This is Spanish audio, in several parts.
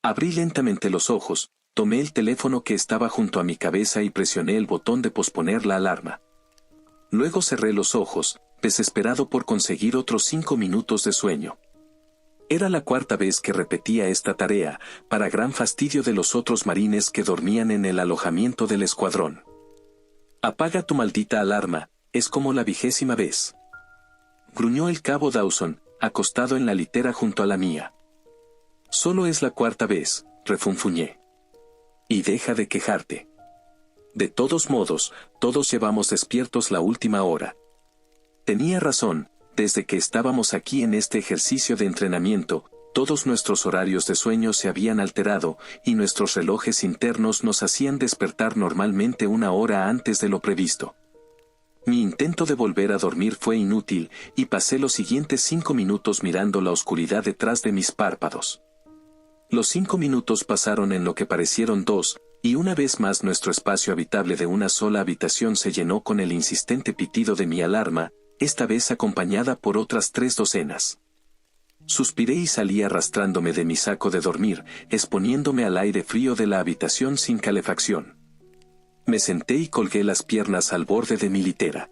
Abrí lentamente los ojos, tomé el teléfono que estaba junto a mi cabeza y presioné el botón de posponer la alarma. Luego cerré los ojos, desesperado por conseguir otros 5 minutos de sueño. Era la cuarta vez que repetía esta tarea, para gran fastidio de los otros marines que dormían en el alojamiento del escuadrón. «Apaga tu maldita alarma, es como la 20ª vez», gruñó el cabo Dawson, acostado en la litera junto a la mía. «Solo es la cuarta vez», refunfuñé. «Y deja de quejarte. De todos modos, todos llevamos despiertos la última hora». Tenía razón, desde que estábamos aquí en este ejercicio de entrenamiento, todos nuestros horarios de sueño se habían alterado, y nuestros relojes internos nos hacían despertar normalmente 1 hora antes de lo previsto. Mi intento de volver a dormir fue inútil, y pasé los siguientes 5 minutos mirando la oscuridad detrás de mis párpados. Los 5 minutos pasaron en lo que parecieron 2, y una vez más nuestro espacio habitable de una sola habitación se llenó con el insistente pitido de mi alarma, esta vez acompañada por otras 3 docenas. Suspiré y salí arrastrándome de mi saco de dormir, exponiéndome al aire frío de la habitación sin calefacción. Me senté y colgué las piernas al borde de mi litera.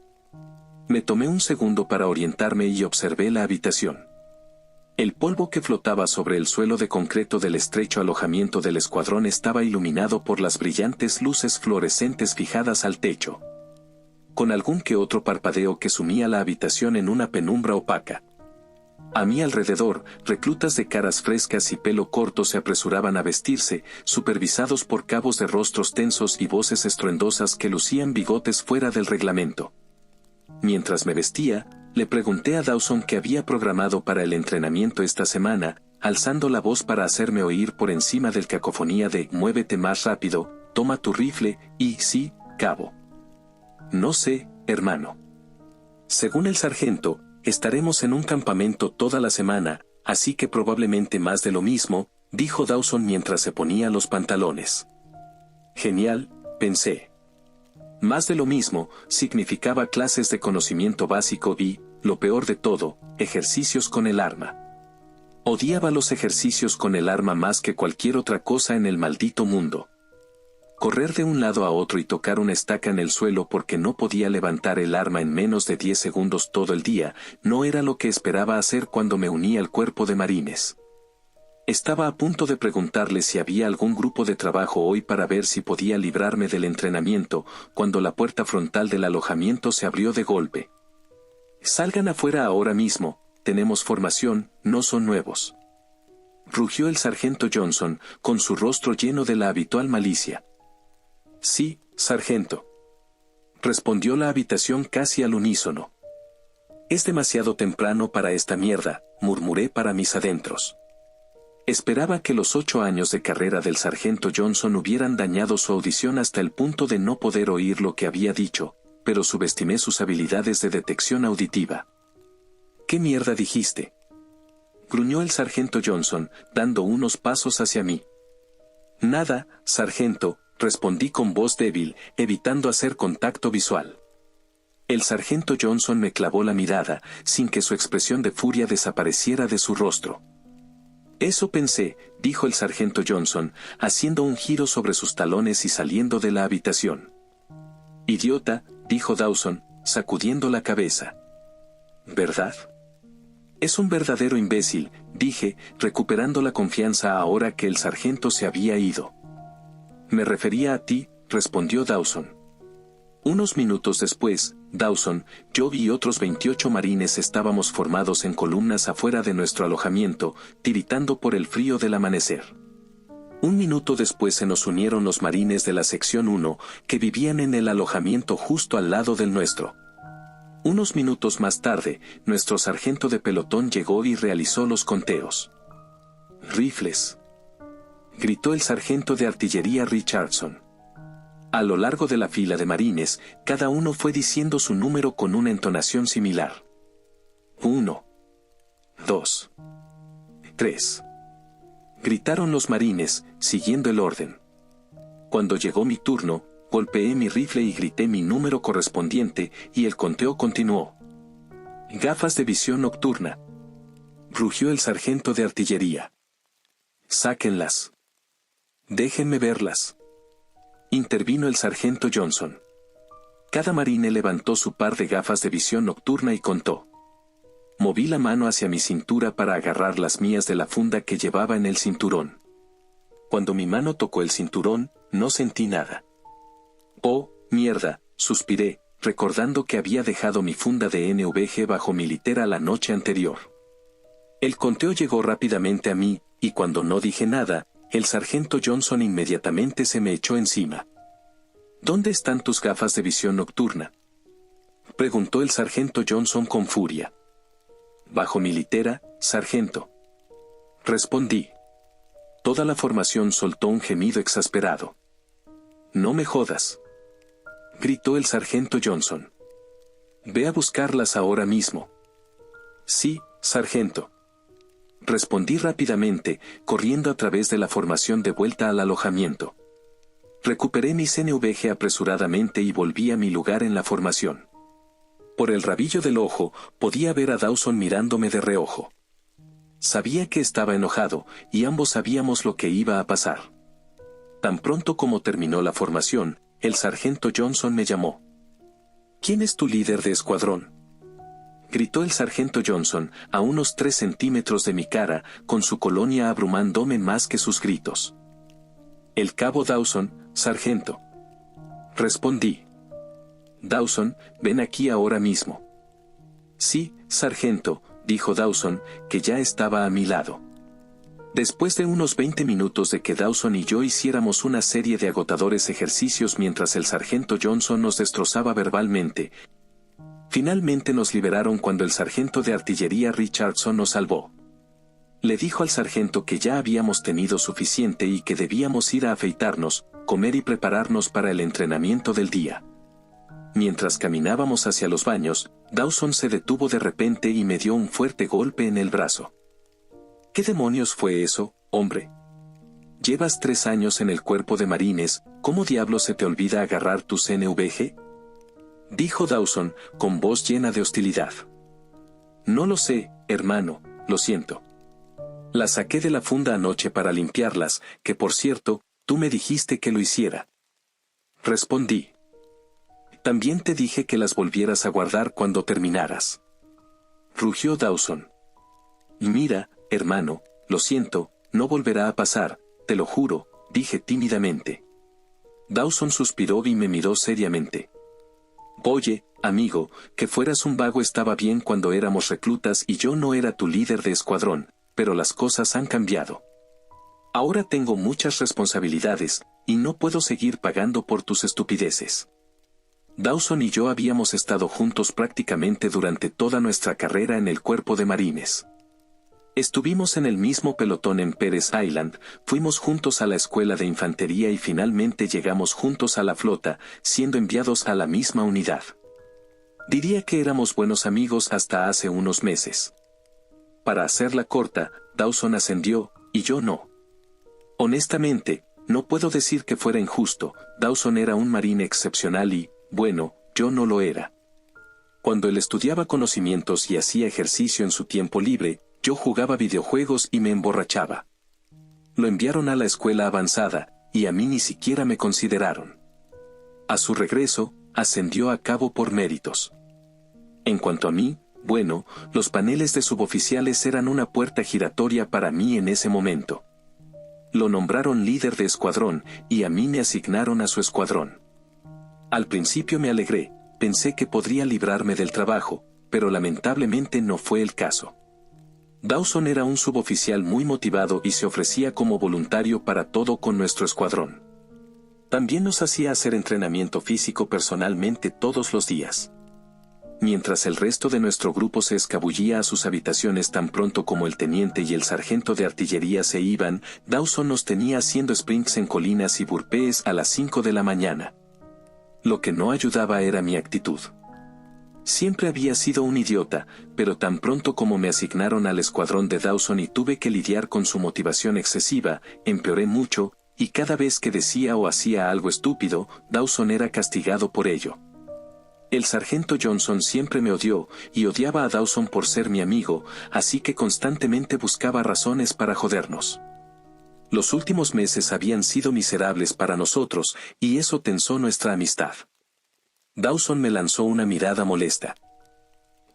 Me tomé un segundo para orientarme y observé la habitación. El polvo que flotaba sobre el suelo de concreto del estrecho alojamiento del escuadrón estaba iluminado por las brillantes luces fluorescentes fijadas al techo, con algún que otro parpadeo que sumía la habitación en una penumbra opaca. A mi alrededor, reclutas de caras frescas y pelo corto se apresuraban a vestirse, supervisados por cabos de rostros tensos y voces estruendosas que lucían bigotes fuera del reglamento. Mientras me vestía, le pregunté a Dawson qué había programado para el entrenamiento esta semana, alzando la voz para hacerme oír por encima del cacofonía de «muévete más rápido, toma tu rifle, y sí, cabo». «No sé, hermano. Según el sargento, estaremos en un campamento toda la semana, así que probablemente más de lo mismo», dijo Dawson mientras se ponía los pantalones. Genial, pensé. Más de lo mismo significaba clases de conocimiento básico y, lo peor de todo, ejercicios con el arma. Odiaba los ejercicios con el arma más que cualquier otra cosa en el maldito mundo. Correr de un lado a otro y tocar una estaca en el suelo porque no podía levantar el arma en menos de 10 segundos todo el día, no era lo que esperaba hacer cuando me uní al cuerpo de marines. Estaba a punto de preguntarle si había algún grupo de trabajo hoy para ver si podía librarme del entrenamiento, cuando la puerta frontal del alojamiento se abrió de golpe. «Salgan afuera ahora mismo, tenemos formación, no son nuevos», rugió el sargento Johnson, con su rostro lleno de la habitual malicia. «Sí, sargento», respondió la habitación casi al unísono. «Es demasiado temprano para esta mierda», murmuré para mis adentros. Esperaba que los 8 años de carrera del sargento Johnson hubieran dañado su audición hasta el punto de no poder oír lo que había dicho, pero subestimé sus habilidades de detección auditiva. «¿Qué mierda dijiste?», gruñó el sargento Johnson, dando unos pasos hacia mí. «Nada, sargento», respondí con voz débil, evitando hacer contacto visual. El sargento Johnson me clavó la mirada, sin que su expresión de furia desapareciera de su rostro. «Eso pensé», dijo el sargento Johnson, haciendo un giro sobre sus talones y saliendo de la habitación. «Idiota», dijo Dawson, sacudiendo la cabeza. «¿Verdad?». «Es un verdadero imbécil», dije, recuperando la confianza ahora que el sargento se había ido. «Me refería a ti», respondió Dawson. Unos minutos después, Dawson, yo y otros 28 marines estábamos formados en columnas afuera de nuestro alojamiento, tiritando por el frío del amanecer. Un minuto después se nos unieron los marines de la sección 1, que vivían en el alojamiento justo al lado del nuestro. Unos minutos más tarde, nuestro sargento de pelotón llegó y realizó los conteos. «Rifles», gritó el sargento de artillería Richardson. A lo largo de la fila de marines, cada uno fue diciendo su número con una entonación similar. 1, 2, 3. Gritaron los marines, siguiendo el orden. Cuando llegó mi turno, golpeé mi rifle y grité mi número correspondiente, y el conteo continuó. «Gafas de visión nocturna», rugió el sargento de artillería. «Sáquenlas». Déjenme verlas. Intervino el sargento Johnson. Cada marine levantó su par de gafas de visión nocturna y contó. Moví la mano hacia mi cintura para agarrar las mías de la funda que llevaba en el cinturón. Cuando mi mano tocó el cinturón, no sentí nada. Oh, mierda, suspiré, recordando que había dejado mi funda de NVG bajo mi litera la noche anterior. El conteo llegó rápidamente a mí, y cuando no dije nada, el sargento Johnson inmediatamente se me echó encima. ¿Dónde están tus gafas de visión nocturna?, preguntó el sargento Johnson con furia. Bajo mi litera, sargento. Respondí. Toda la formación soltó un gemido exasperado. No me jodas, gritó el sargento Johnson. Ve a buscarlas ahora mismo. Sí, sargento. Respondí rápidamente, corriendo a través de la formación de vuelta al alojamiento. Recuperé mis NVG apresuradamente y volví a mi lugar en la formación. Por el rabillo del ojo, podía ver a Dawson mirándome de reojo. Sabía que estaba enojado, y ambos sabíamos lo que iba a pasar. Tan pronto como terminó la formación, el sargento Johnson me llamó. ¿Quién es tu líder de escuadrón?, gritó el sargento Johnson, a unos 3 centímetros de mi cara, con su colonia abrumándome más que sus gritos. El cabo Dawson, sargento. Respondí. Dawson, ven aquí ahora mismo. Sí, sargento, dijo Dawson, que ya estaba a mi lado. Después de unos 20 minutos de que Dawson y yo hiciéramos una serie de agotadores ejercicios mientras el sargento Johnson nos destrozaba verbalmente, finalmente nos liberaron cuando el sargento de artillería Richardson nos salvó. Le dijo al sargento que ya habíamos tenido suficiente y que debíamos ir a afeitarnos, comer y prepararnos para el entrenamiento del día. Mientras caminábamos hacia los baños, Dawson se detuvo de repente y me dio un fuerte golpe en el brazo. ¿Qué demonios fue eso, hombre? Llevas 3 años en el cuerpo de marines, ¿cómo diablos se te olvida agarrar tus NVG?, dijo Dawson, con voz llena de hostilidad. No lo sé, hermano, lo siento. Las saqué de la funda anoche para limpiarlas, que por cierto, tú me dijiste que lo hiciera. Respondí. También te dije que las volvieras a guardar cuando terminaras. Rugió Dawson. Mira, hermano, lo siento, no volverá a pasar, te lo juro, dije tímidamente. Dawson suspiró y me miró seriamente. Oye, amigo, que fueras un vago estaba bien cuando éramos reclutas y yo no era tu líder de escuadrón, pero las cosas han cambiado. Ahora tengo muchas responsabilidades, y no puedo seguir pagando por tus estupideces. Dawson y yo habíamos estado juntos prácticamente durante toda nuestra carrera en el cuerpo de marines. Estuvimos en el mismo pelotón en Pérez Island, fuimos juntos a la escuela de infantería y finalmente llegamos juntos a la flota, siendo enviados a la misma unidad. Diría que éramos buenos amigos hasta hace unos meses. Para hacerla corta, Dawson ascendió, y yo no. Honestamente, no puedo decir que fuera injusto, Dawson era un marine excepcional y, bueno, yo no lo era. Cuando él estudiaba conocimientos y hacía ejercicio en su tiempo libre, yo jugaba videojuegos y me emborrachaba. Lo enviaron a la escuela avanzada, y a mí ni siquiera me consideraron. A su regreso, ascendió a cabo por méritos. En cuanto a mí, bueno, los paneles de suboficiales eran una puerta giratoria para mí en ese momento. Lo nombraron líder de escuadrón, y a mí me asignaron a su escuadrón. Al principio me alegré, pensé que podría librarme del trabajo, pero lamentablemente no fue el caso. Dawson era un suboficial muy motivado y se ofrecía como voluntario para todo con nuestro escuadrón. También nos hacía hacer entrenamiento físico personalmente todos los días. Mientras el resto de nuestro grupo se escabullía a sus habitaciones tan pronto como el teniente y el sargento de artillería se iban, Dawson nos tenía haciendo sprints en colinas y burpees a las 5 de la mañana. Lo que no ayudaba era mi actitud. Siempre había sido un idiota, pero tan pronto como me asignaron al escuadrón de Dawson y tuve que lidiar con su motivación excesiva, empeoré mucho, y cada vez que decía o hacía algo estúpido, Dawson era castigado por ello. El sargento Johnson siempre me odió, y odiaba a Dawson por ser mi amigo, así que constantemente buscaba razones para jodernos. Los últimos meses habían sido miserables para nosotros, y eso tensó nuestra amistad. Dawson me lanzó una mirada molesta.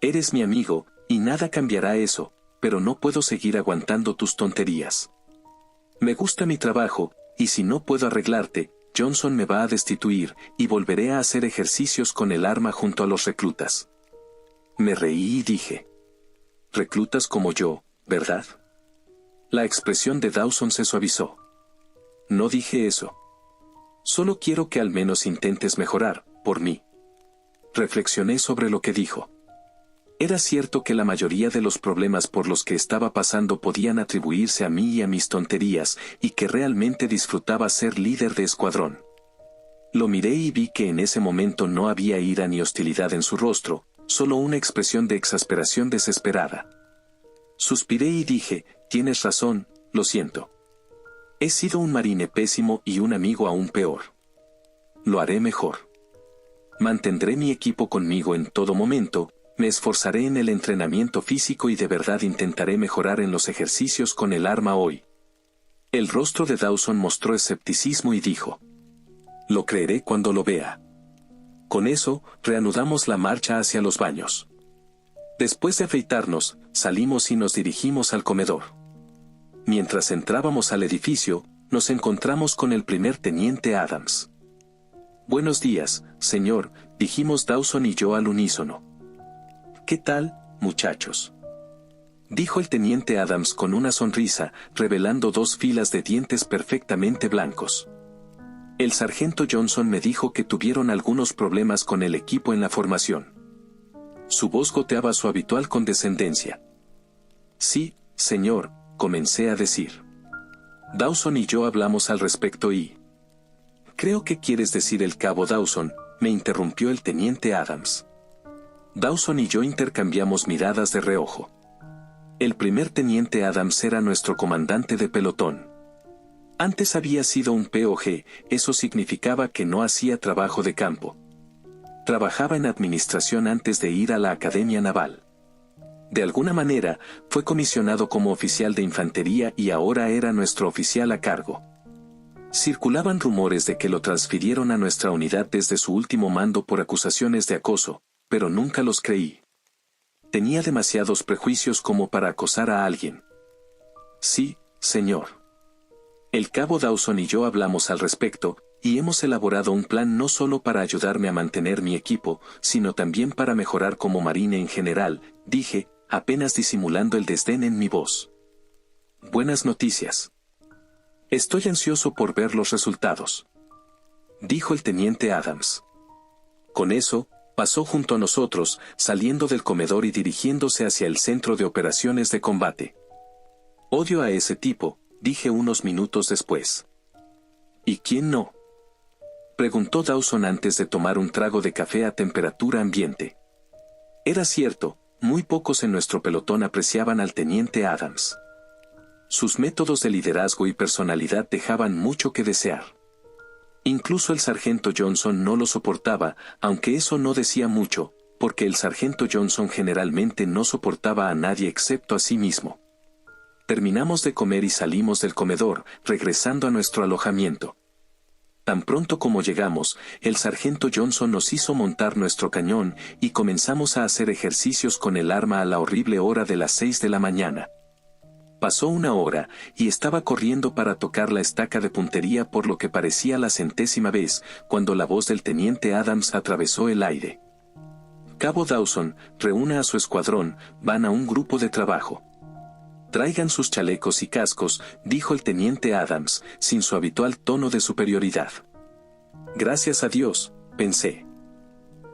Eres mi amigo, y nada cambiará eso, pero no puedo seguir aguantando tus tonterías. Me gusta mi trabajo, y si no puedo arreglarte, Johnson me va a destituir, y volveré a hacer ejercicios con el arma junto a los reclutas. Me reí y dije. Reclutas como yo, ¿verdad? La expresión de Dawson se suavizó. No dije eso. Solo quiero que al menos intentes mejorar, por mí. Reflexioné sobre lo que dijo. Era cierto que la mayoría de los problemas por los que estaba pasando podían atribuirse a mí y a mis tonterías, y que realmente disfrutaba ser líder de escuadrón. Lo miré y vi que en ese momento no había ira ni hostilidad en su rostro, solo una expresión de exasperación desesperada. Suspiré y dije, tienes razón, lo siento. He sido un marine pésimo y un amigo aún peor. Lo haré mejor. Mantendré mi equipo conmigo en todo momento, me esforzaré en el entrenamiento físico y de verdad intentaré mejorar en los ejercicios con el arma hoy. El rostro de Dawson mostró escepticismo y dijo. Lo creeré cuando lo vea. Con eso, reanudamos la marcha hacia los baños. Después de afeitarnos, salimos y nos dirigimos al comedor. Mientras entrábamos al edificio, nos encontramos con el primer teniente Adams. Buenos días, señor, dijimos Dawson y yo al unísono. ¿Qué tal, muchachos? Dijo el teniente Adams con una sonrisa, revelando 2 filas de dientes perfectamente blancos. El sargento Johnson me dijo que tuvieron algunos problemas con el equipo en la formación. Su voz goteaba su habitual condescendencia. Sí, señor, comencé a decir. Dawson y yo hablamos al respecto y... Creo que quieres decir el cabo Dawson, me interrumpió el teniente Adams. Dawson y yo intercambiamos miradas de reojo. El primer teniente Adams era nuestro comandante de pelotón. Antes había sido un POG, eso significaba que no hacía trabajo de campo. Trabajaba en administración antes de ir a la Academia Naval. De alguna manera, fue comisionado como oficial de infantería y ahora era nuestro oficial a cargo. Circulaban rumores de que lo transfirieron a nuestra unidad desde su último mando por acusaciones de acoso, pero nunca los creí. Tenía demasiados prejuicios como para acosar a alguien. Sí, señor. El cabo Dawson y yo hablamos al respecto, y hemos elaborado un plan no solo para ayudarme a mantener mi equipo, sino también para mejorar como marine en general, dije, apenas disimulando el desdén en mi voz. Buenas noticias. Estoy ansioso por ver los resultados. Dijo el teniente Adams. Con eso, pasó junto a nosotros, saliendo del comedor y dirigiéndose hacia el centro de operaciones de combate. Odio a ese tipo, dije unos minutos después. ¿Y quién no? Preguntó Dawson antes de tomar un trago de café a temperatura ambiente. Era cierto, muy pocos en nuestro pelotón apreciaban al teniente Adams. Sus métodos de liderazgo y personalidad dejaban mucho que desear. Incluso el sargento Johnson no lo soportaba, aunque eso no decía mucho, porque el sargento Johnson generalmente no soportaba a nadie excepto a sí mismo. Terminamos de comer y salimos del comedor, regresando a nuestro alojamiento. Tan pronto como llegamos, el sargento Johnson nos hizo montar nuestro cañón y comenzamos a hacer ejercicios con el arma a la horrible hora de las 6 de la mañana. Pasó una hora, y estaba corriendo para tocar la estaca de puntería por lo que parecía la 100ª vez, cuando la voz del teniente Adams atravesó el aire. Cabo Dawson, reúna a su escuadrón, van a un grupo de trabajo. Traigan sus chalecos y cascos, dijo el teniente Adams, sin su habitual tono de superioridad. Gracias a Dios, pensé.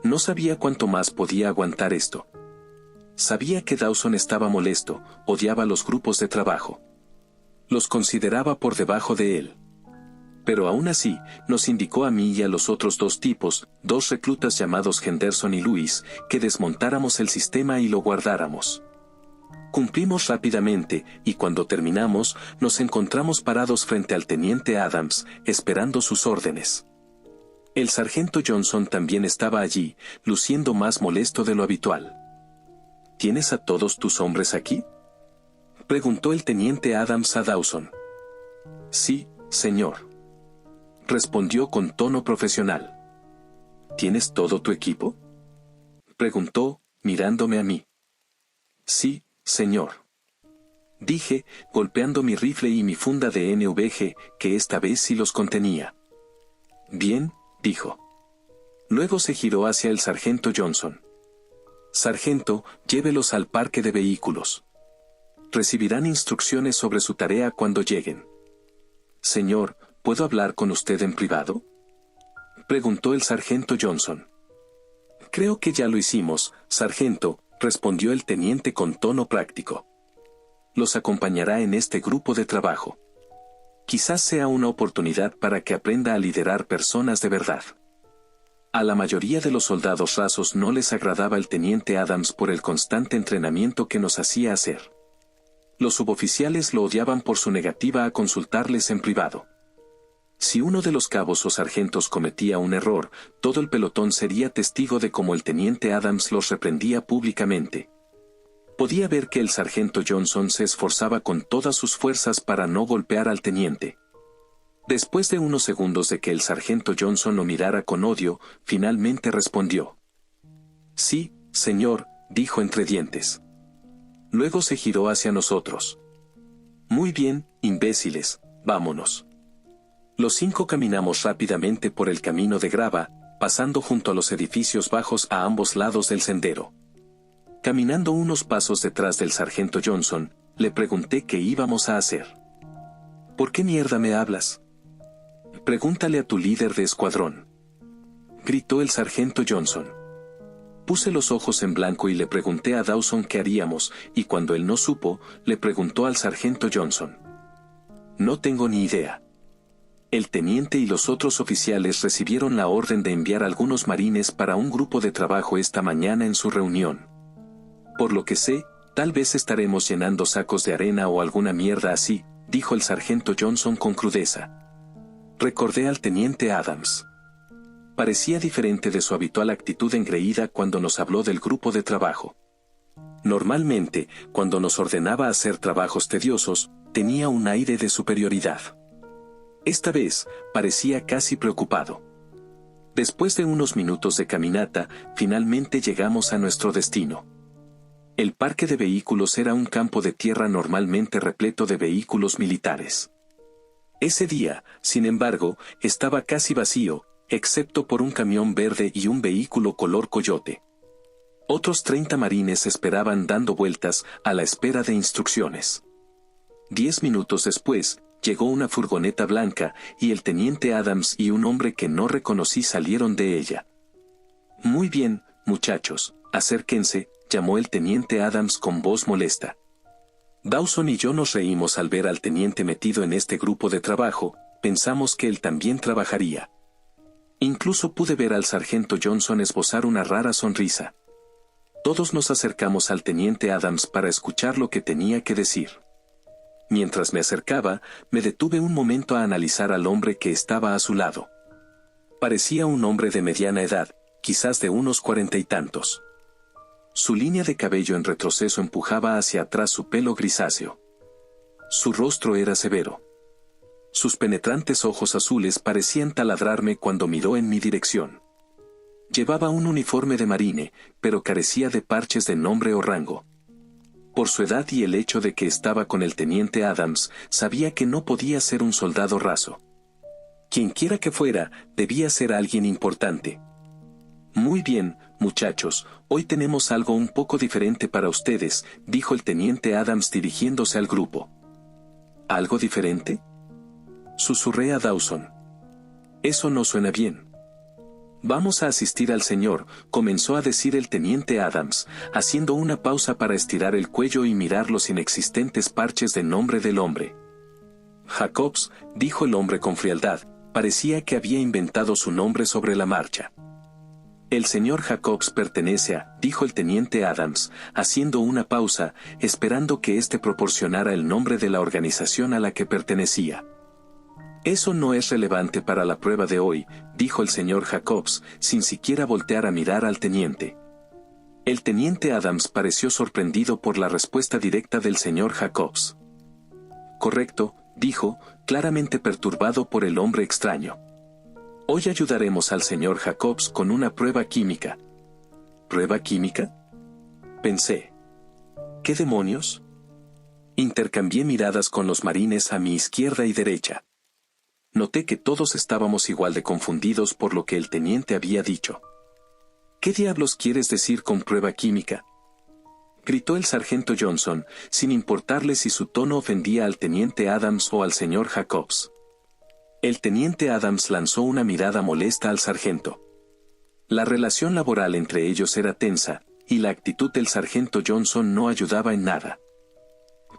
No sabía cuánto más podía aguantar esto. Sabía que Dawson estaba molesto, odiaba los grupos de trabajo. Los consideraba por debajo de él. Pero aún así, nos indicó a mí y a los otros 2 tipos, 2 reclutas llamados Henderson y Lewis, que desmontáramos el sistema y lo guardáramos. Cumplimos rápidamente, y cuando terminamos, nos encontramos parados frente al teniente Adams, esperando sus órdenes. El sargento Johnson también estaba allí, luciendo más molesto de lo habitual. ¿Tienes a todos tus hombres aquí?, preguntó el teniente Adams a Dawson. Sí, señor. Respondió con tono profesional. ¿Tienes todo tu equipo? Preguntó, mirándome a mí. Sí, señor. Dije, golpeando mi rifle y mi funda de NVG, que esta vez sí los contenía. Bien, dijo. Luego se giró hacia el sargento Johnson. Sargento, llévelos al parque de vehículos. Recibirán instrucciones sobre su tarea cuando lleguen. Señor, ¿puedo hablar con usted en privado? Preguntó el sargento Johnson. Creo que ya lo hicimos, sargento, respondió el teniente con tono práctico. Los acompañará en este grupo de trabajo. Quizás sea una oportunidad para que aprenda a liderar personas de verdad. A la mayoría de los soldados rasos no les agradaba el teniente Adams por el constante entrenamiento que nos hacía hacer. Los suboficiales lo odiaban por su negativa a consultarles en privado. Si uno de los cabos o sargentos cometía un error, todo el pelotón sería testigo de cómo el teniente Adams los reprendía públicamente. Podía ver que el sargento Johnson se esforzaba con todas sus fuerzas para no golpear al teniente. Después de unos segundos de que el sargento Johnson lo mirara con odio, finalmente respondió. Sí, señor, dijo entre dientes. Luego se giró hacia nosotros. Muy bien, imbéciles, vámonos. Los 5 caminamos rápidamente por el camino de grava, pasando junto a los edificios bajos a ambos lados del sendero. Caminando unos pasos detrás del sargento Johnson, le pregunté qué íbamos a hacer. ¿Por qué mierda me hablas? Pregúntale a tu líder de escuadrón. Gritó el sargento Johnson. Puse los ojos en blanco y le pregunté a Dawson qué haríamos, y cuando él no supo, le preguntó al sargento Johnson. No tengo ni idea. El teniente y los otros oficiales recibieron la orden de enviar algunos marines para un grupo de trabajo esta mañana en su reunión. Por lo que sé, tal vez estaremos llenando sacos de arena o alguna mierda así, dijo el sargento Johnson con crudeza. Recordé al teniente Adams. Parecía diferente de su habitual actitud engreída cuando nos habló del grupo de trabajo. Normalmente, cuando nos ordenaba hacer trabajos tediosos, tenía un aire de superioridad. Esta vez, parecía casi preocupado. Después de unos minutos de caminata, finalmente llegamos a nuestro destino. El parque de vehículos era un campo de tierra normalmente repleto de vehículos militares. Ese día, sin embargo, estaba casi vacío, excepto por un camión verde y un vehículo color coyote. Otros 30 marines esperaban dando vueltas, a la espera de instrucciones. 10 minutos después, llegó una furgoneta blanca, y el teniente Adams y un hombre que no reconocí salieron de ella. Muy bien, muchachos, acérquense, llamó el teniente Adams con voz molesta. Dawson y yo nos reímos al ver al teniente metido en este grupo de trabajo, pensamos que él también trabajaría. Incluso pude ver al sargento Johnson esbozar una rara sonrisa. Todos nos acercamos al teniente Adams para escuchar lo que tenía que decir. Mientras me acercaba, me detuve un momento a analizar al hombre que estaba a su lado. Parecía un hombre de mediana edad, quizás de unos 40 y tantos. Su línea de cabello en retroceso empujaba hacia atrás su pelo grisáceo. Su rostro era severo. Sus penetrantes ojos azules parecían taladrarme cuando miró en mi dirección. Llevaba un uniforme de marine, pero carecía de parches de nombre o rango. Por su edad y el hecho de que estaba con el teniente Adams, sabía que no podía ser un soldado raso. Quienquiera que fuera, debía ser alguien importante. Muy bien, muchachos, hoy tenemos algo un poco diferente para ustedes, dijo el teniente Adams dirigiéndose al grupo. ¿Algo diferente? Susurré a Dawson. Eso no suena bien. Vamos a asistir al señor, comenzó a decir el teniente Adams, haciendo una pausa para estirar el cuello y mirar los inexistentes parches de nombre del hombre. Jacobs, dijo el hombre con frialdad, parecía que había inventado su nombre sobre la marcha. El señor Jacobs pertenece a, dijo el teniente Adams, haciendo una pausa, esperando que éste proporcionara el nombre de la organización a la que pertenecía. Eso no es relevante para la prueba de hoy, dijo el señor Jacobs, sin siquiera voltear a mirar al teniente. El teniente Adams pareció sorprendido por la respuesta directa del señor Jacobs. Correcto, dijo, claramente perturbado por el hombre extraño. Hoy ayudaremos al señor Jacobs con una prueba química. ¿Prueba química? Pensé. ¿Qué demonios? Intercambié miradas con los marines a mi izquierda y derecha. Noté que todos estábamos igual de confundidos por lo que el teniente había dicho. ¿Qué diablos quieres decir con prueba química?, gritó el sargento Johnson, sin importarle si su tono ofendía al teniente Adams o al señor Jacobs. El teniente Adams lanzó una mirada molesta al sargento. La relación laboral entre ellos era tensa, y la actitud del sargento Johnson no ayudaba en nada.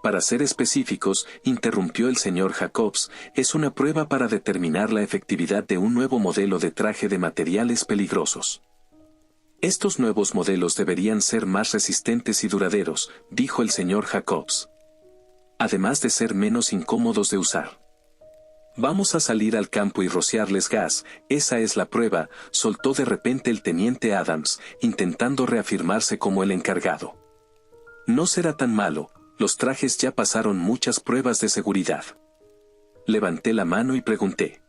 Para ser específicos, interrumpió el señor Jacobs, es una prueba para determinar la efectividad de un nuevo modelo de traje de materiales peligrosos. Estos nuevos modelos deberían ser más resistentes y duraderos, dijo el señor Jacobs. Además de ser menos incómodos de usar. Vamos a salir al campo y rociarles gas, esa es la prueba, soltó de repente el teniente Adams, intentando reafirmarse como el encargado. No será tan malo, los trajes ya pasaron muchas pruebas de seguridad. Levanté la mano y pregunté.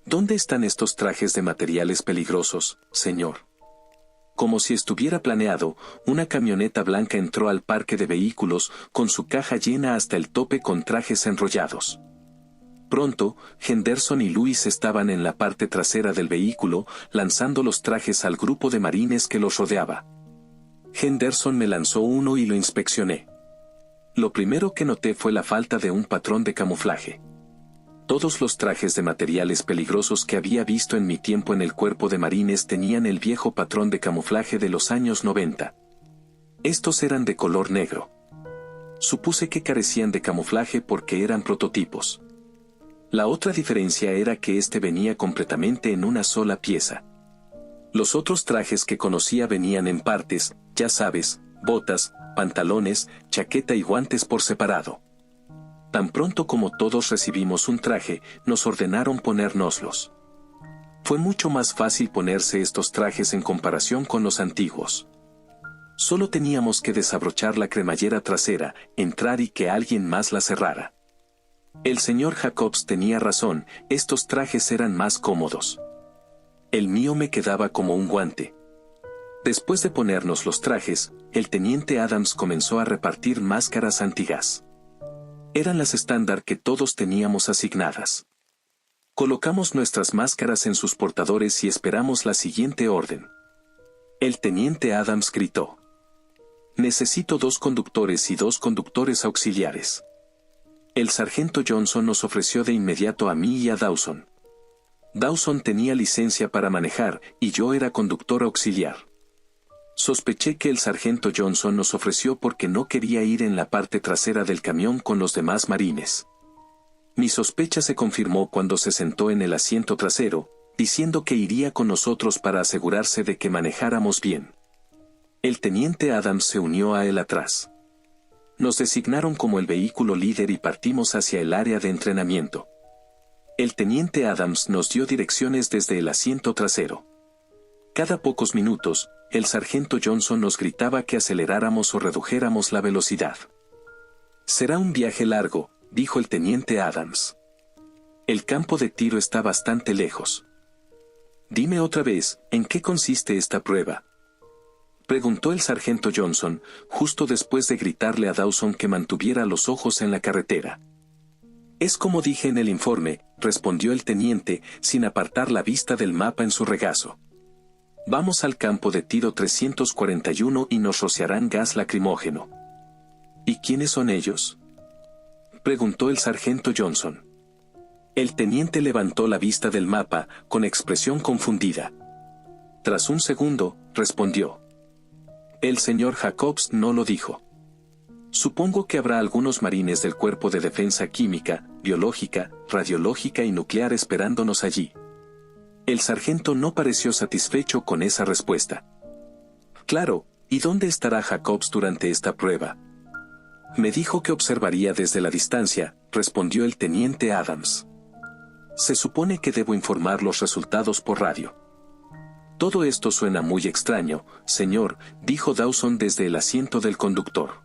¿Dónde están estos trajes de materiales peligrosos, señor? Como si estuviera planeado, una camioneta blanca entró al parque de vehículos, con su caja llena hasta el tope con trajes enrollados. Pronto, Henderson y Lewis estaban en la parte trasera del vehículo, lanzando los trajes al grupo de marines que los rodeaba. Henderson me lanzó uno y lo inspeccioné. Lo primero que noté fue la falta de un patrón de camuflaje. Todos los trajes de materiales peligrosos que había visto en mi tiempo en el cuerpo de marines tenían el viejo patrón de camuflaje de los años 90. Estos eran de color negro. Supuse que carecían de camuflaje porque eran prototipos. La otra diferencia era que este venía completamente en una sola pieza. Los otros trajes que conocía venían en partes, ya sabes, botas, pantalones, chaqueta y guantes por separado. Tan pronto como todos recibimos un traje, nos ordenaron ponérnoslos. Fue mucho más fácil ponerse estos trajes en comparación con los antiguos. Solo teníamos que desabrochar la cremallera trasera, entrar y que alguien más la cerrara. El señor Jacobs tenía razón, estos trajes eran más cómodos. El mío me quedaba como un guante. Después de ponernos los trajes, el teniente Adams comenzó a repartir máscaras antigas. Eran las estándar que todos teníamos asignadas. Colocamos nuestras máscaras en sus portadores y esperamos la siguiente orden. El teniente Adams gritó. Necesito 2 conductores y 2 conductores auxiliares. El sargento Johnson nos ofreció de inmediato a mí y a Dawson. Dawson tenía licencia para manejar y yo era conductor auxiliar. Sospeché que el sargento Johnson nos ofreció porque no quería ir en la parte trasera del camión con los demás marines. Mi sospecha se confirmó cuando se sentó en el asiento trasero, diciendo que iría con nosotros para asegurarse de que manejáramos bien. El teniente Adams se unió a él atrás. Nos designaron como el vehículo líder y partimos hacia el área de entrenamiento. El teniente Adams nos dio direcciones desde el asiento trasero. Cada pocos minutos, el sargento Johnson nos gritaba que aceleráramos o redujéramos la velocidad. Será un viaje largo, dijo el teniente Adams. El campo de tiro está bastante lejos. Dime otra vez, ¿en qué consiste esta prueba?, preguntó el sargento Johnson, justo después de gritarle a Dawson que mantuviera los ojos en la carretera. Es como dije en el informe, respondió el teniente, sin apartar la vista del mapa en su regazo. Vamos al campo de tiro 341 y nos rociarán gas lacrimógeno. ¿Y quiénes son ellos?, preguntó el sargento Johnson. El teniente levantó la vista del mapa, con expresión confundida. Tras un segundo, respondió. El señor Jacobs no lo dijo. Supongo que habrá algunos marines del Cuerpo de Defensa Química, Biológica, Radiológica y Nuclear esperándonos allí. El sargento no pareció satisfecho con esa respuesta. Claro, ¿y dónde estará Jacobs durante esta prueba? Me dijo que observaría desde la distancia, respondió el teniente Adams. Se supone que debo informar los resultados por radio. Todo esto suena muy extraño, señor, dijo Dawson desde el asiento del conductor.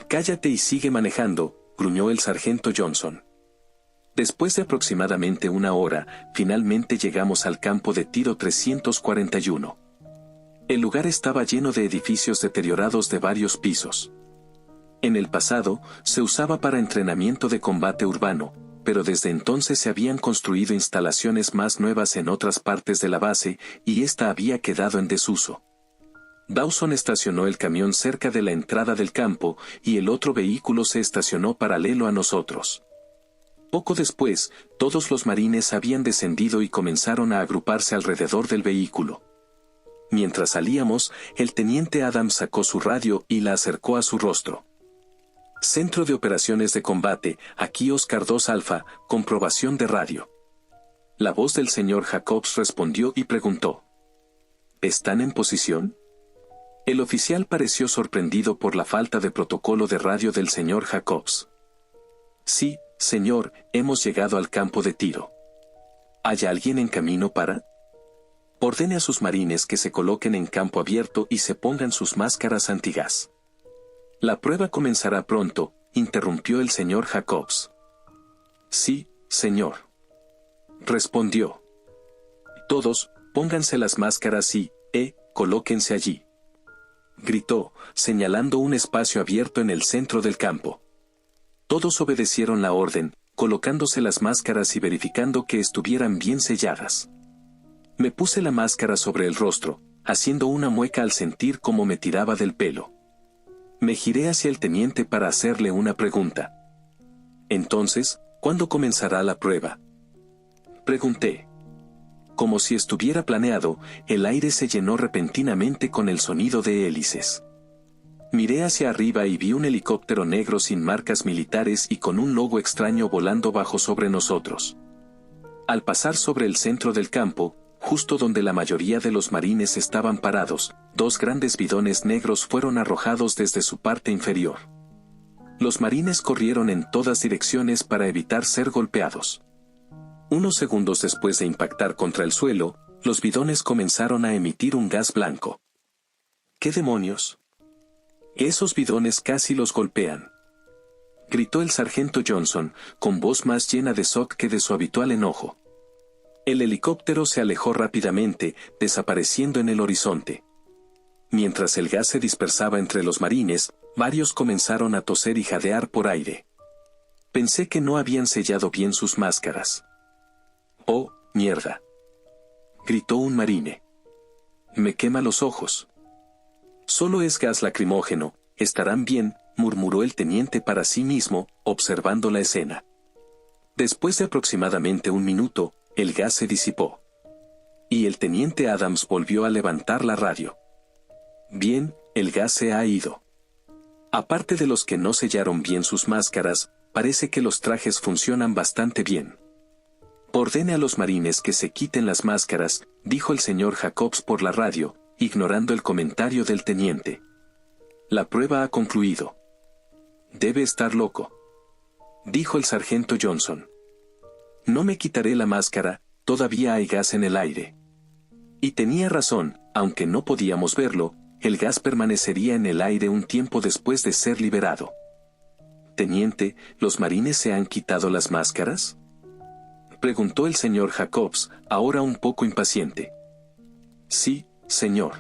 Cállate y sigue manejando, gruñó el sargento Johnson. Después de aproximadamente una hora, finalmente llegamos al campo de tiro 341. El lugar estaba lleno de edificios deteriorados de varios pisos. En el pasado, se usaba para entrenamiento de combate urbano, pero desde entonces se habían construido instalaciones más nuevas en otras partes de la base, y esta había quedado en desuso. Dawson estacionó el camión cerca de la entrada del campo, y el otro vehículo se estacionó paralelo a nosotros. Poco después, todos los marines habían descendido y comenzaron a agruparse alrededor del vehículo. Mientras salíamos, el teniente Adams sacó su radio y la acercó a su rostro. Centro de Operaciones de Combate, aquí Oscar 2 Alfa, comprobación de radio. La voz del señor Jacobs respondió y preguntó: ¿Están en posición? El oficial pareció sorprendido por la falta de protocolo de radio del señor Jacobs. Sí, señor, hemos llegado al campo de tiro. ¿Hay alguien en camino para? Ordene a sus marines que se coloquen en campo abierto y se pongan sus máscaras antigas. La prueba comenzará pronto, interrumpió el señor Jacobs. Sí, señor. Respondió. Todos, pónganse las máscaras y, colóquense allí. Gritó, señalando un espacio abierto en el centro del campo. Todos obedecieron la orden, colocándose las máscaras y verificando que estuvieran bien selladas. Me puse la máscara sobre el rostro, haciendo una mueca al sentir cómo me tiraba del pelo. Me giré hacia el teniente para hacerle una pregunta. Entonces, ¿cuándo comenzará la prueba? Pregunté. Como si estuviera planeado, el aire se llenó repentinamente con el sonido de hélices. Miré hacia arriba y vi un helicóptero negro sin marcas militares y con un logo extraño volando bajo sobre nosotros. Al pasar sobre el centro del campo, justo donde la mayoría de los marines estaban parados, dos grandes bidones negros fueron arrojados desde su parte inferior. Los marines corrieron en todas direcciones para evitar ser golpeados. Unos segundos después de impactar contra el suelo, los bidones comenzaron a emitir un gas blanco. ¿Qué demonios? Esos bidones casi los golpean. Gritó el sargento Johnson, con voz más llena de shock que de su habitual enojo. El helicóptero se alejó rápidamente, desapareciendo en el horizonte. Mientras el gas se dispersaba entre los marines, varios comenzaron a toser y jadear por aire. Pensé que no habían sellado bien sus máscaras. ¡Oh, mierda!, gritó un marine. Me quema los ojos. Solo es gas lacrimógeno, estarán bien, murmuró el teniente para sí mismo, observando la escena. Después de aproximadamente un minuto, el gas se disipó. Y el teniente Adams volvió a levantar la radio. Bien, el gas se ha ido. Aparte de los que no sellaron bien sus máscaras, parece que los trajes funcionan bastante bien. Ordene a los marines que se quiten las máscaras, dijo el señor Jacobs por la radio, ignorando el comentario del teniente. La prueba ha concluido. Debe estar loco, dijo el sargento Johnson. No me quitaré la máscara, todavía hay gas en el aire. Y tenía razón, aunque no podíamos verlo, el gas permanecería en el aire un tiempo después de ser liberado. Teniente, ¿los marines se han quitado las máscaras?, preguntó el señor Jacobs, ahora un poco impaciente. Sí, señor,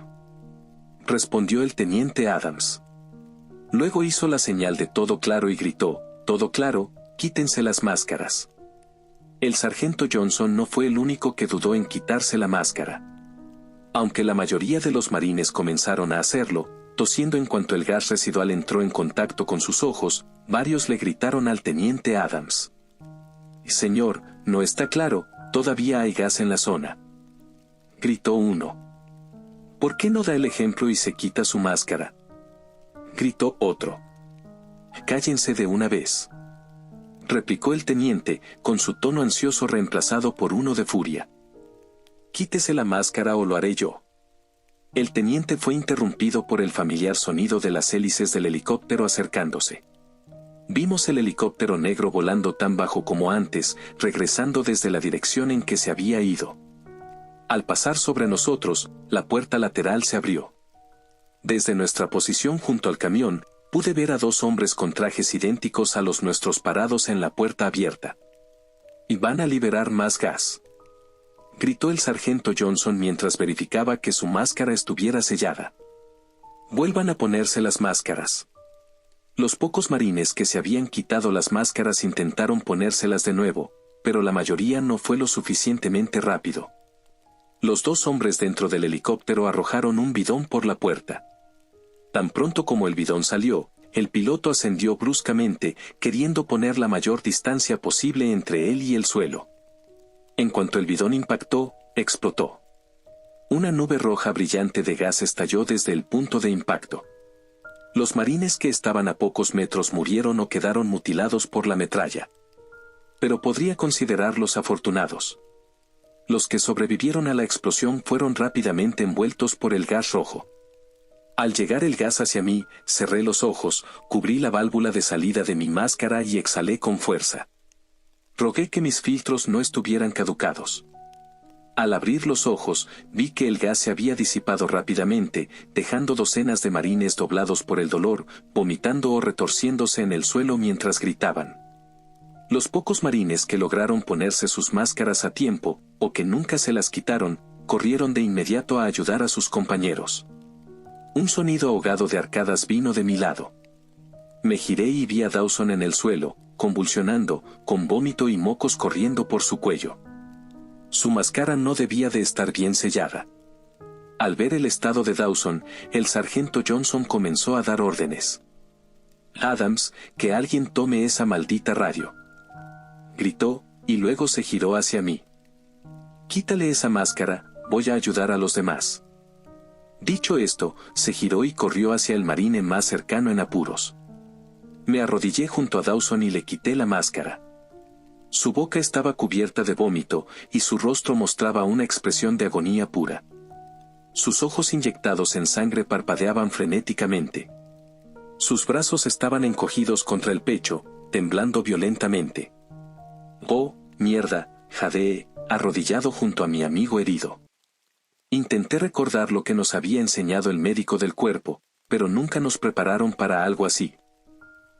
respondió el teniente Adams. Luego hizo la señal de todo claro y gritó, todo claro, quítense las máscaras. El sargento Johnson no fue el único que dudó en quitarse la máscara. Aunque la mayoría de los marines comenzaron a hacerlo, tosiendo en cuanto el gas residual entró en contacto con sus ojos, varios le gritaron al teniente Adams. Señor, no está claro, todavía hay gas en la zona, gritó uno. ¿Por qué no da el ejemplo y se quita su máscara?, gritó otro. Cállense de una vez, replicó el teniente, con su tono ansioso reemplazado por uno de furia. Quítese la máscara o lo haré yo. El teniente fue interrumpido por el familiar sonido de las hélices del helicóptero acercándose. Vimos el helicóptero negro volando tan bajo como antes, regresando desde la dirección en que se había ido. Al pasar sobre nosotros, la puerta lateral se abrió. Desde nuestra posición junto al camión, Pude ver a dos hombres con trajes idénticos a los nuestros parados en la puerta abierta. «Y van a liberar más gas», gritó el sargento Johnson mientras verificaba que su máscara estuviera sellada. «Vuelvan a ponerse las máscaras». Los pocos marines que se habían quitado las máscaras intentaron ponérselas de nuevo, pero la mayoría no fue lo suficientemente rápido. Los dos hombres dentro del helicóptero arrojaron un bidón por la puerta. Tan pronto como el bidón salió, el piloto ascendió bruscamente, queriendo poner la mayor distancia posible entre él y el suelo. En cuanto el bidón impactó, explotó. Una nube roja brillante de gas estalló desde el punto de impacto. Los marines que estaban a pocos metros murieron o quedaron mutilados por la metralla. Pero podría considerarlos afortunados. Los que sobrevivieron a la explosión fueron rápidamente envueltos por el gas rojo. Al llegar el gas hacia mí, cerré los ojos, cubrí la válvula de salida de mi máscara y exhalé con fuerza. Rogué que mis filtros no estuvieran caducados. Al abrir los ojos, vi que el gas se había disipado rápidamente, dejando docenas de marines doblados por el dolor, vomitando o retorciéndose en el suelo mientras gritaban. Los pocos marines que lograron ponerse sus máscaras a tiempo, o que nunca se las quitaron, corrieron de inmediato a ayudar a sus compañeros. Un sonido ahogado de arcadas vino de mi lado. Me giré y vi a Dawson en el suelo, convulsionando, con vómito y mocos corriendo por su cuello. Su máscara no debía de estar bien sellada. Al ver el estado de Dawson, el sargento Johnson comenzó a dar órdenes. «Adams, que alguien tome esa maldita radio», gritó, y luego se giró hacia mí. «Quítale esa máscara, voy a ayudar a los demás». Dicho esto, se giró y corrió hacia el marine más cercano en apuros. Me arrodillé junto a Dawson y le quité la máscara. Su boca estaba cubierta de vómito, y su rostro mostraba una expresión de agonía pura. Sus ojos inyectados en sangre parpadeaban frenéticamente. Sus brazos estaban encogidos contra el pecho, temblando violentamente. «Oh, mierda», jadeé, arrodillado junto a mi amigo herido. Intenté recordar lo que nos había enseñado el médico del cuerpo, pero nunca nos prepararon para algo así.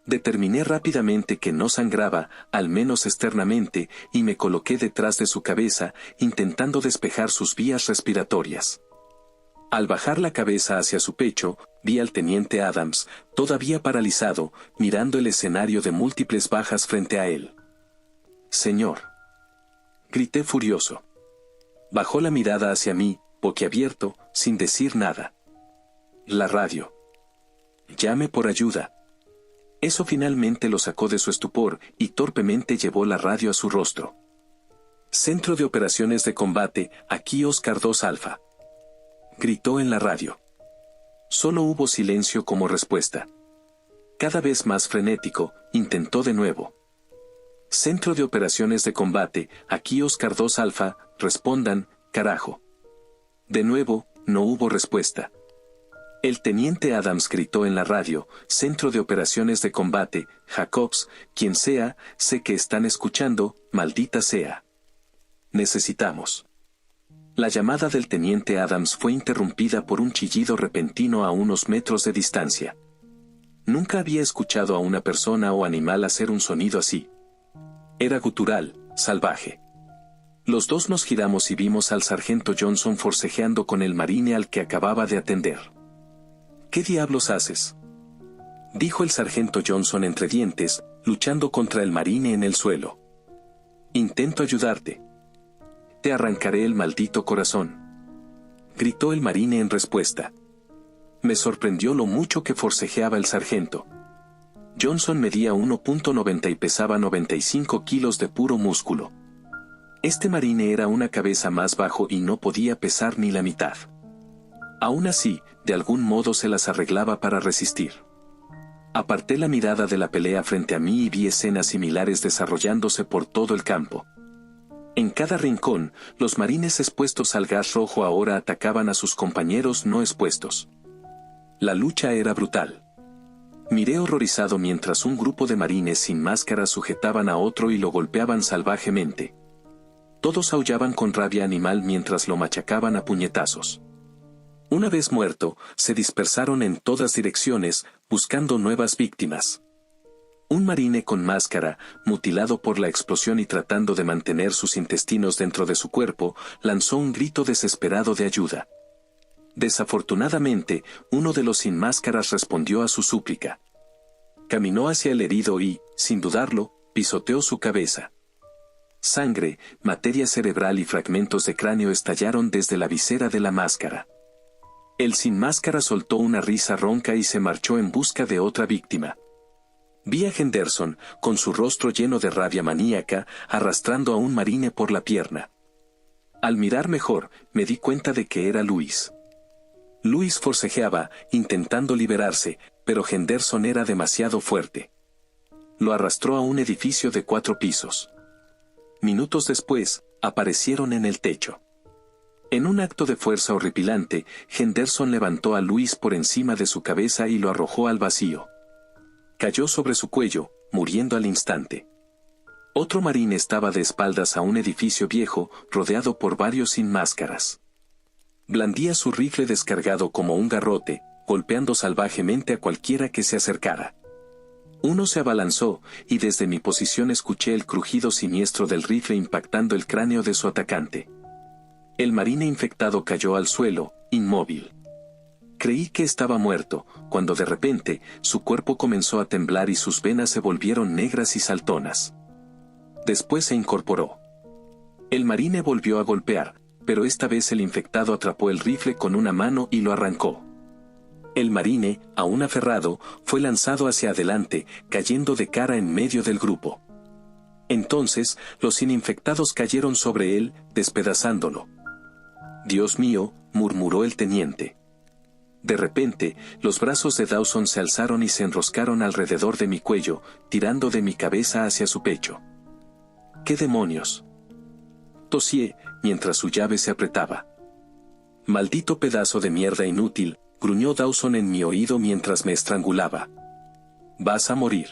Determiné rápidamente que no sangraba, al menos externamente, y me coloqué detrás de su cabeza, intentando despejar sus vías respiratorias. Al bajar la cabeza hacia su pecho, vi al teniente Adams, todavía paralizado, mirando el escenario de múltiples bajas frente a él. «Señor», grité furioso. Bajó la mirada hacia mí, boquiabierto, sin decir nada. «La radio. Llame por ayuda». Eso finalmente lo sacó de su estupor, y torpemente llevó la radio a su rostro. «Centro de Operaciones de Combate, aquí Oscar 2 Alfa», gritó en la radio. Solo hubo silencio como respuesta. Cada vez más frenético, intentó de nuevo. «Centro de Operaciones de Combate, aquí Oscar 2 Alfa, respondan, carajo». De nuevo, no hubo respuesta. El teniente Adams gritó en la radio: «Centro de Operaciones de Combate, Jacobs, quien sea, sé que están escuchando, maldita sea. Necesitamos». La llamada del teniente Adams fue interrumpida por un chillido repentino a unos metros de distancia. Nunca había escuchado a una persona o animal hacer un sonido así. Era gutural, salvaje. Los dos nos giramos y vimos al sargento Johnson forcejeando con el marine al que acababa de atender. «¿Qué diablos haces?», dijo el sargento Johnson entre dientes, luchando contra el marine en el suelo. «Intento ayudarte». «Te arrancaré el maldito corazón», gritó el marine en respuesta. Me sorprendió lo mucho que forcejeaba el sargento. Johnson medía 1.90 y pesaba 95 kilos de puro músculo. Este marine era una cabeza más bajo y no podía pesar ni la mitad. Aún así, de algún modo se las arreglaba para resistir. Aparté la mirada de la pelea frente a mí y vi escenas similares desarrollándose por todo el campo. En cada rincón, los marines expuestos al gas rojo ahora atacaban a sus compañeros no expuestos. La lucha era brutal. Miré horrorizado mientras un grupo de marines sin máscara sujetaban a otro y lo golpeaban salvajemente. Todos aullaban con rabia animal mientras lo machacaban a puñetazos. Una vez muerto, se dispersaron en todas direcciones, buscando nuevas víctimas. Un marine con máscara, mutilado por la explosión y tratando de mantener sus intestinos dentro de su cuerpo, lanzó un grito desesperado de ayuda. Desafortunadamente, uno de los sin máscaras respondió a su súplica. Caminó hacia el herido y, sin dudarlo, pisoteó su cabeza. Sangre, materia cerebral y fragmentos de cráneo estallaron desde la visera de la máscara. El sin máscara soltó una risa ronca y se marchó en busca de otra víctima. Vi a Henderson, con su rostro lleno de rabia maníaca, arrastrando a un marine por la pierna. Al mirar mejor, me di cuenta de que era Luis. Luis forcejeaba, intentando liberarse, pero Henderson era demasiado fuerte. Lo arrastró a un edificio de 4 pisos. Minutos después, aparecieron en el techo. En un acto de fuerza horripilante, Henderson levantó a Luis por encima de su cabeza y lo arrojó al vacío. Cayó sobre su cuello, muriendo al instante. Otro marine estaba de espaldas a un edificio viejo, rodeado por varios sin máscaras. Blandía su rifle descargado como un garrote, golpeando salvajemente a cualquiera que se acercara. Uno se abalanzó, y desde mi posición escuché el crujido siniestro del rifle impactando el cráneo de su atacante. El marine infectado cayó al suelo, inmóvil. Creí que estaba muerto, cuando de repente, su cuerpo comenzó a temblar y sus venas se volvieron negras y saltonas. Después se incorporó. El marine volvió a golpear, pero esta vez el infectado atrapó el rifle con una mano y lo arrancó. El marine, aún aferrado, fue lanzado hacia adelante, cayendo de cara en medio del grupo. Entonces, los ininfectados cayeron sobre él, despedazándolo. «Dios mío», murmuró el teniente. De repente, los brazos de Dawson se alzaron y se enroscaron alrededor de mi cuello, tirando de mi cabeza hacia su pecho. «¿Qué demonios?», tosié, mientras su llave se apretaba. «Maldito pedazo de mierda inútil», gruñó Dawson en mi oído mientras me estrangulaba. «Vas a morir».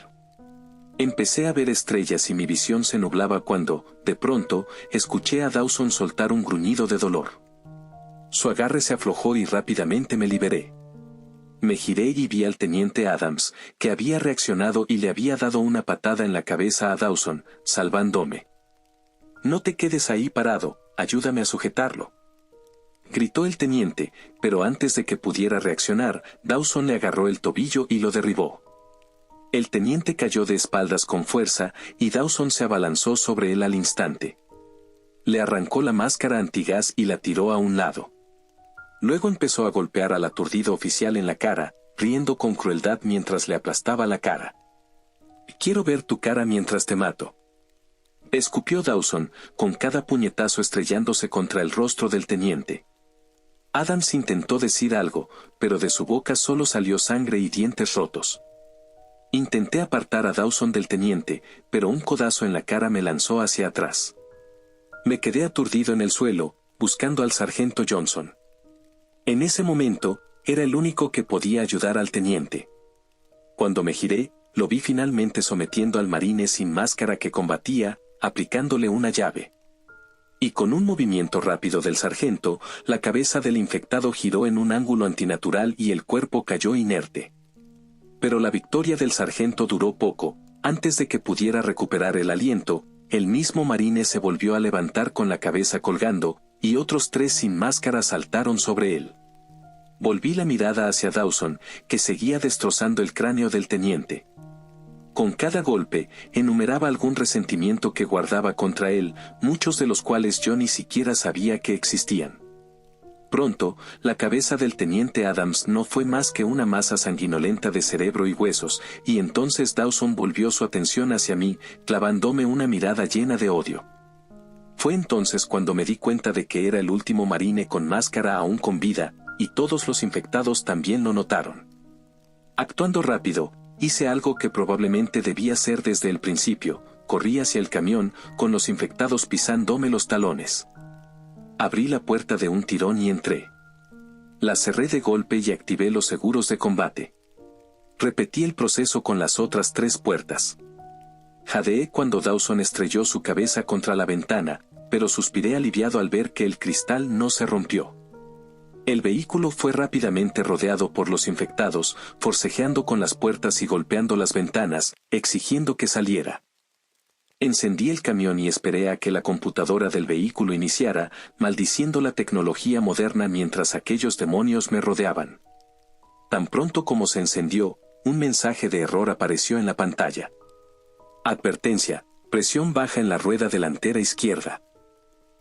Empecé a ver estrellas y mi visión se nublaba cuando, de pronto, escuché a Dawson soltar un gruñido de dolor. Su agarre se aflojó y rápidamente me liberé. Me giré y vi al teniente Adams, que había reaccionado y le había dado una patada en la cabeza a Dawson, salvándome. «No te quedes ahí parado, ayúdame a sujetarlo», gritó el teniente, pero antes de que pudiera reaccionar, Dawson le agarró el tobillo y lo derribó. El teniente cayó de espaldas con fuerza y Dawson se abalanzó sobre él al instante. Le arrancó la máscara antigás y la tiró a un lado. Luego empezó a golpear al aturdido oficial en la cara, riendo con crueldad mientras le aplastaba la cara. «Quiero ver tu cara mientras te mato», escupió Dawson, con cada puñetazo estrellándose contra el rostro del teniente. Adams intentó decir algo, pero de su boca solo salió sangre y dientes rotos. Intenté apartar a Dawson del teniente, pero un codazo en la cara me lanzó hacia atrás. Me quedé aturdido en el suelo, buscando al sargento Johnson. En ese momento, era el único que podía ayudar al teniente. Cuando me giré, lo vi finalmente sometiendo al marine sin máscara que combatía, aplicándole una llave. Y con un movimiento rápido del sargento, la cabeza del infectado giró en un ángulo antinatural y el cuerpo cayó inerte. Pero la victoria del sargento duró poco. Antes de que pudiera recuperar el aliento, el mismo marine se volvió a levantar con la cabeza colgando, y otros 3 sin máscara saltaron sobre él. Volví la mirada hacia Dawson, que seguía destrozando el cráneo del teniente. Con cada golpe, enumeraba algún resentimiento que guardaba contra él, muchos de los cuales yo ni siquiera sabía que existían. Pronto, la cabeza del teniente Adams no fue más que una masa sanguinolenta de cerebro y huesos, y entonces Dawson volvió su atención hacia mí, clavándome una mirada llena de odio. Fue entonces cuando me di cuenta de que era el último marine con máscara aún con vida, y todos los infectados también lo notaron. Actuando rápido, hice algo que probablemente debía hacer desde el principio: corrí hacia el camión, con los infectados pisándome los talones. Abrí la puerta de un tirón y entré. La cerré de golpe y activé los seguros de combate. Repetí el proceso con las otras 3 puertas. Jadeé cuando Dawson estrelló su cabeza contra la ventana, pero suspiré aliviado al ver que el cristal no se rompió. El vehículo fue rápidamente rodeado por los infectados, forcejeando con las puertas y golpeando las ventanas, exigiendo que saliera. Encendí el camión y esperé a que la computadora del vehículo iniciara, maldiciendo la tecnología moderna mientras aquellos demonios me rodeaban. Tan pronto como se encendió, un mensaje de error apareció en la pantalla. Advertencia: presión baja en la rueda delantera izquierda.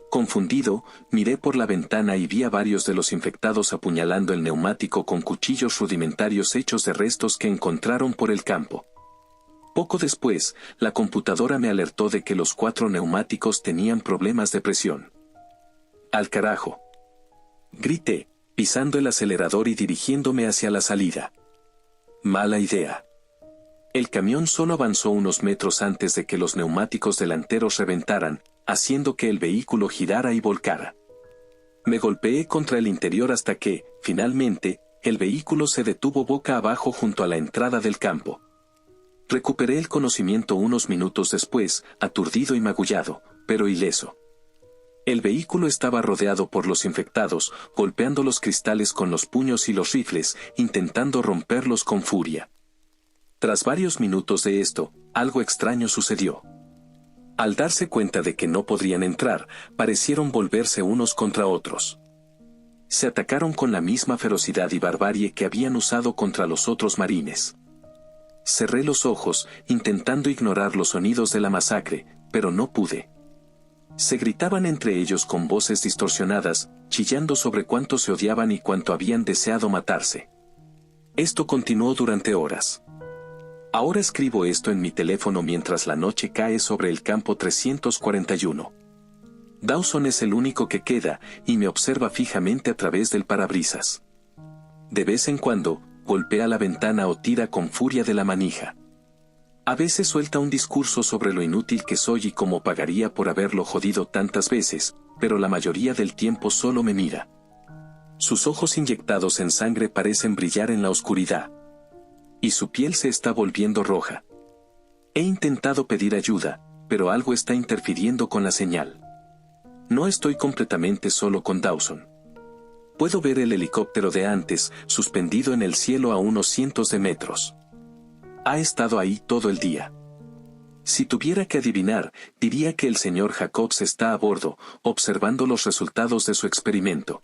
Confundido, miré por la ventana y vi a varios de los infectados apuñalando el neumático con cuchillos rudimentarios hechos de restos que encontraron por el campo. Poco después, la computadora me alertó de que los 4 neumáticos tenían problemas de presión. ¡Al carajo!, grité, pisando el acelerador y dirigiéndome hacia la salida. Mala idea. El camión solo avanzó unos metros antes de que los neumáticos delanteros reventaran, haciendo que el vehículo girara y volcara. Me golpeé contra el interior hasta que, finalmente, el vehículo se detuvo boca abajo junto a la entrada del campo. Recuperé el conocimiento unos minutos después, aturdido y magullado, pero ileso. El vehículo estaba rodeado por los infectados, golpeando los cristales con los puños y los rifles, intentando romperlos con furia. Tras varios minutos de esto, algo extraño sucedió. Al darse cuenta de que no podrían entrar, parecieron volverse unos contra otros. Se atacaron con la misma ferocidad y barbarie que habían usado contra los otros marines. Cerré los ojos, intentando ignorar los sonidos de la masacre, pero no pude. Se gritaban entre ellos con voces distorsionadas, chillando sobre cuánto se odiaban y cuánto habían deseado matarse. Esto continuó durante horas. Ahora escribo esto en mi teléfono mientras la noche cae sobre el campo 341. Dawson es el único que queda, y me observa fijamente a través del parabrisas. De vez en cuando, golpea la ventana o tira con furia de la manija. A veces suelta un discurso sobre lo inútil que soy y cómo pagaría por haberlo jodido tantas veces, pero la mayoría del tiempo solo me mira. Sus ojos inyectados en sangre parecen brillar en la oscuridad. Y su piel se está volviendo roja. He intentado pedir ayuda, pero algo está interfiriendo con la señal. No estoy completamente solo con Dawson. Puedo ver el helicóptero de antes, suspendido en el cielo a unos cientos de metros. Ha estado ahí todo el día. Si tuviera que adivinar, diría que el señor Jacobs está a bordo, observando los resultados de su experimento.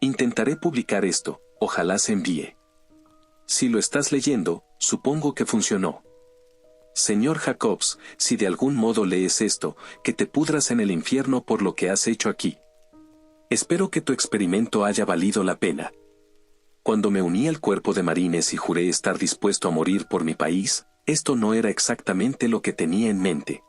Intentaré publicar esto, ojalá se envíe. Si lo estás leyendo, supongo que funcionó. Señor Jacobs, si de algún modo lees esto, que te pudras en el infierno por lo que has hecho aquí. Espero que tu experimento haya valido la pena. Cuando me uní al cuerpo de marines y juré estar dispuesto a morir por mi país, esto no era exactamente lo que tenía en mente.